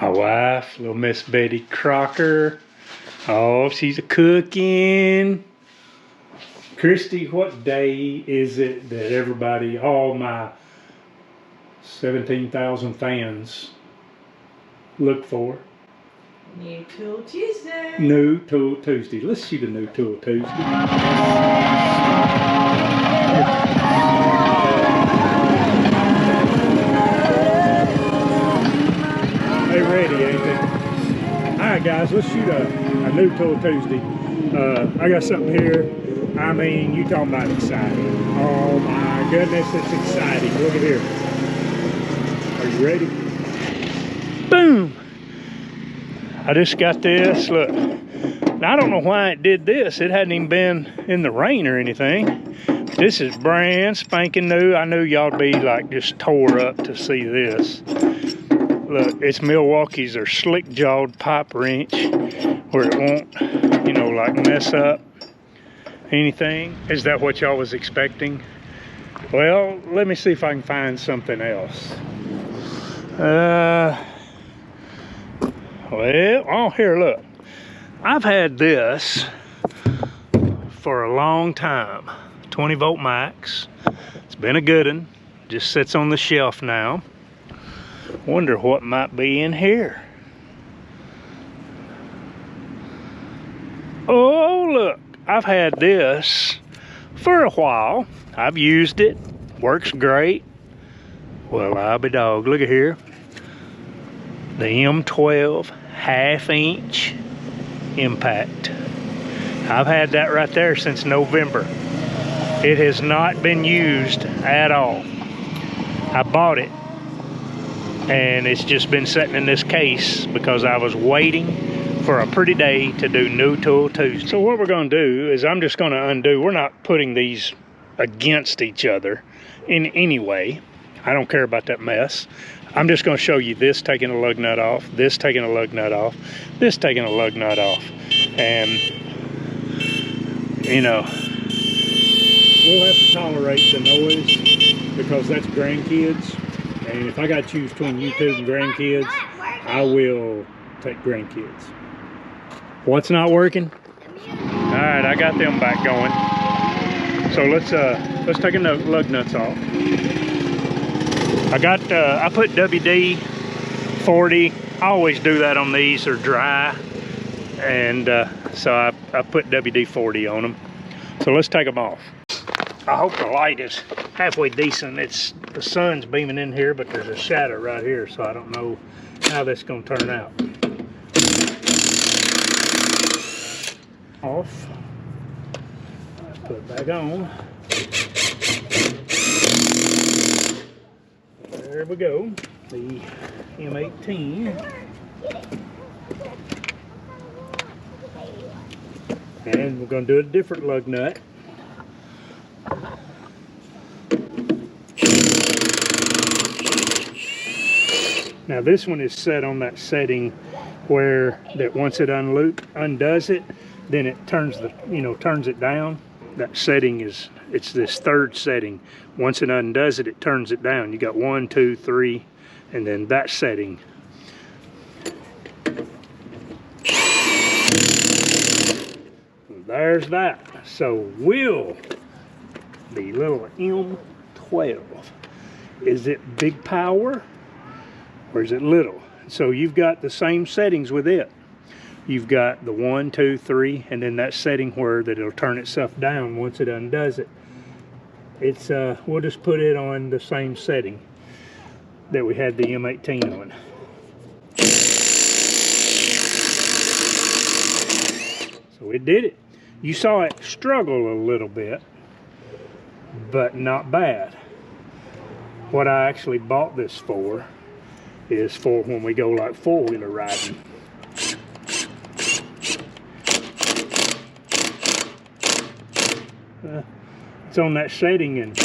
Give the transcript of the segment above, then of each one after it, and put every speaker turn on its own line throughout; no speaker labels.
My wife, little Miss Betty Crocker. Oh, she's a cooking. Christy, what day is it that everybody, all my 17,000 fans look for?
New Tool Tuesday.
New Tool Tuesday. Let's shoot a new Tool Tuesday. They ready, ain't they? Alright guys, let's shoot a new Tool Tuesday. I got something here. I mean, you talking about exciting. Oh my goodness, it's exciting. Look at here. Are you ready? Boom! I just got this, look. Now, I don't know why it did this. It hadn't even been in the rain or anything. This is brand spanking new. I knew y'all'd be like just tore up to see this. Look, it's Milwaukee's or slick jawed pipe wrench where it won't, you know, like mess up anything. Is that what y'all was expecting? Well, let me see if I can find something else. Well, oh, here, look. I've had this for a long time. 20 volt max. It's been a good one. Just sits on the shelf now. Wonder what might be in here. Oh, look. I've had this for a while. I've used it. Works great. Well, I'll be dog. Look at here. The M12 half-inch impact. I've had that right there since November. It has not been used at all. I bought it and it's just been sitting in this case because I was waiting for a pretty day to do New Tool Tuesday. So what we're going to do is I'm just going to undo. We're not putting these against each other in any way. I don't care about that mess. I'm just going to show you this taking a lug nut off, this taking a lug nut off, this taking a lug nut off. And, you know, we'll have to tolerate the noise because that's grandkids. And if I got to choose between YouTube and grandkids, I will take grandkids. What's not working? All right, I got them back going. So let's take the lug nuts off. I put WD-40. I always do that on these. They're dry. And so I put WD-40 on them. So let's take them off. I hope the light is halfway decent. The sun's beaming in here, but there's a shadow right here, so I don't know how that's going to turn out. Off. Put it back on. There we go. The M18. And we're going to do a different lug nut. Now this one is set on that setting where that once it undoes it, then it turns turns it down. That setting it's this third setting. Once it undoes it, it turns it down. You got 1, 2, 3, and then that setting. There's that. So will the little M12, is it big power or is it little? So you've got the same settings with it. You've got the 1, 2, 3, and then that setting where that it'll turn itself down once it undoes it. It's we'll just put it on the same setting that we had the M18 on. So it did it. You saw it struggle a little bit, but not bad. What I actually bought this for is for when we go like four-wheeler riding. It's on that setting, and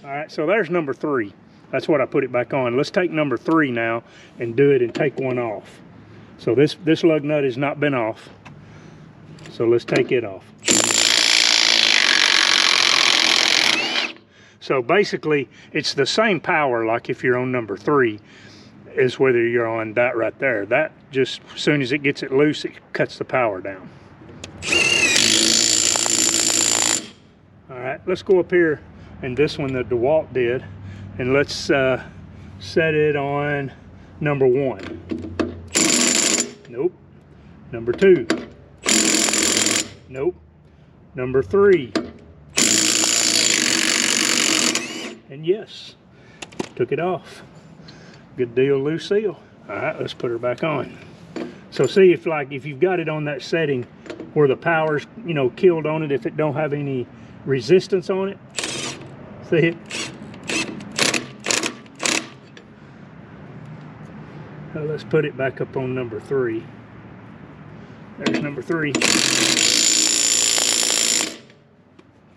all right, so there's number 3. That's what I put it back on. Let's take number 3 now and do it and take one off. So this lug nut has not been off, so let's take it off. So basically it's the same power like if you're on number 3, is whether you're on that right there. That just, as soon as it gets it loose, it cuts the power down. All right, let's go up here, and this one that DeWalt did, and let's set it on number 1. Nope. Number 2. Nope. Number 3. And yes, took it off. Good deal, loose seal. All right, let's put her back on. So see, if you've got it on that setting where the power's, you know, killed on it, if it don't have any resistance on it, see it? Now let's put it back up on number 3. There's number 3.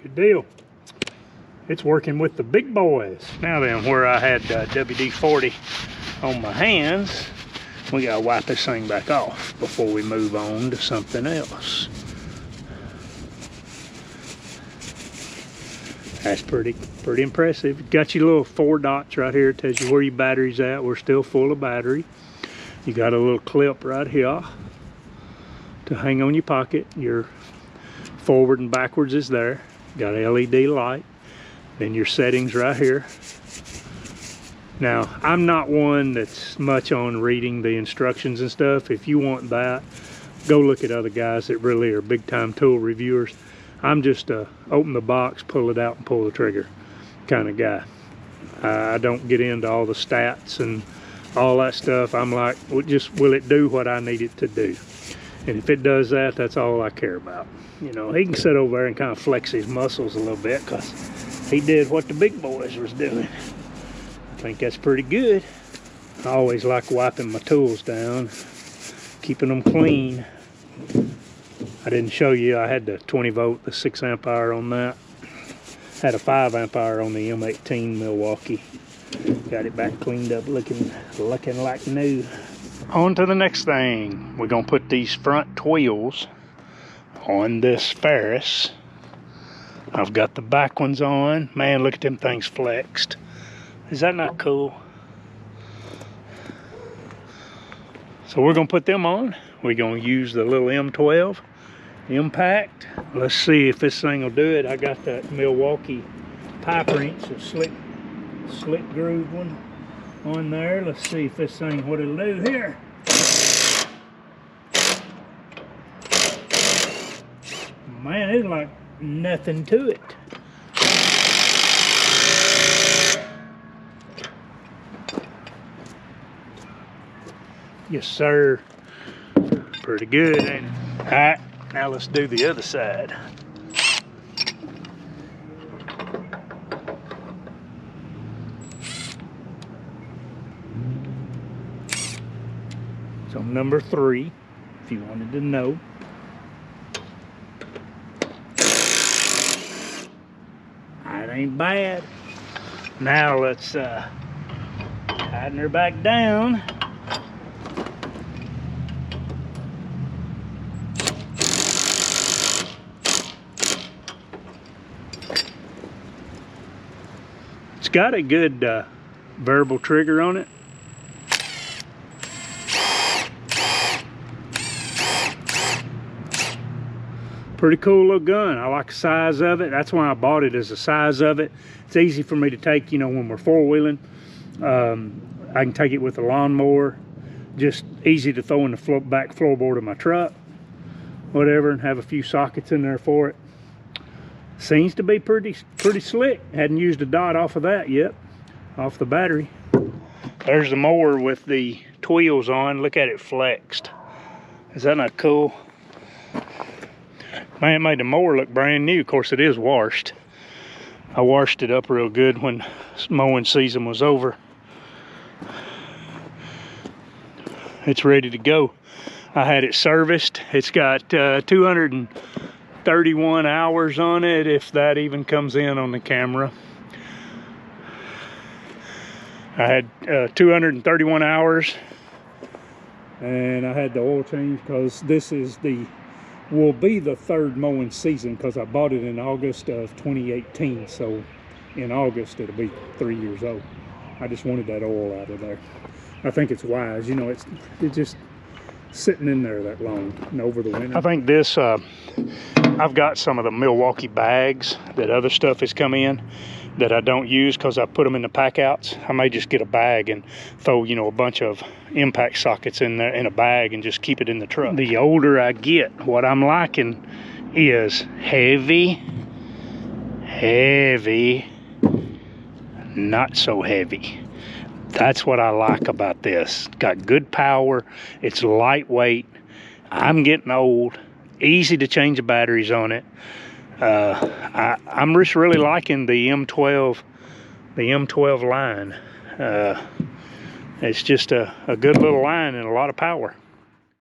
Good deal. It's working with the big boys. Now then, where I had WD-40 on my hands, we gotta wipe this thing back off before we move on to something else. That's pretty impressive. Got your little 4 dots right here. Tells you where your battery's at. We're still full of battery. You got a little clip right here to hang on your pocket. Your forward and backwards is there. Got a LED light. Then your settings right here. Now, I'm not one that's much on reading the instructions and stuff. If you want that, go look at other guys that really are big time tool reviewers. I'm just open the box, pull it out, and pull the trigger kind of guy. I don't get into all the stats and all that stuff. I'm like, well, just will it do what I need it to do? And if it does that, that's all I care about. You know, he can sit over there and kind of flex his muscles a little bit because he did what the big boys was doing. I think that's pretty good. I always like wiping my tools down, keeping them clean. I didn't show you, I had the 20 volt, the 6 amp hour on that. Had a 5 amp hour on the M18 Milwaukee. Got it back cleaned up, looking like new. On to the next thing. We're gonna put these front wheels on this Ferris. I've got the back ones on. Man, look at them things flexed. Is that not cool? So we're gonna put them on. We're gonna use the little M12 impact. Let's see if this thing will do it. I got that Milwaukee pipe wrench, a slick groove one on there. Let's see if this thing, what it'll do here. Man, it's like nothing to it. Yes, sir. Pretty good, ain't it? All right, now let's do the other side. So number 3, if you wanted to know. That ain't bad. Now let's tighten her back down. It's got a good variable trigger on it. Pretty cool little gun. I like the size of it. That's why I bought it, is the size of it. It's easy for me to take, you know, when we're four-wheeling. I can take it with a lawnmower. Just easy to throw in the back floorboard of my truck. Whatever, and have a few sockets in there for it. Seems to be pretty slick. Hadn't used a dot off of that yet, off the battery. There's the mower with the wheels on. Look at it flexed. Is that not cool? Man, it made the mower look brand new. Of course, it is washed. I washed it up real good when mowing season was over. It's ready to go. I had it serviced. It's got 231 hours on it, if that even comes in on the camera. I had 231 hours, and I had the oil change because this is will be the 3rd mowing season, because I bought it in August of 2018. So in August it'll be 3 years old.
I just wanted that oil out of there. I think it's wise, you know, it's just sitting in there that long and over the winter.
I think this, I've got some of the Milwaukee bags that other stuff has come in that I don't use because I put them in the pack outs. I may just get a bag and throw, you know, a bunch of impact sockets in there in a bag and just keep it in the truck. The older I get, what I'm liking is heavy, not so heavy. That's what I like about this. Got good power, it's lightweight. I'm getting old, easy to change the batteries on it. I'm just really liking the M12 line. It's just a good little line and a lot of power.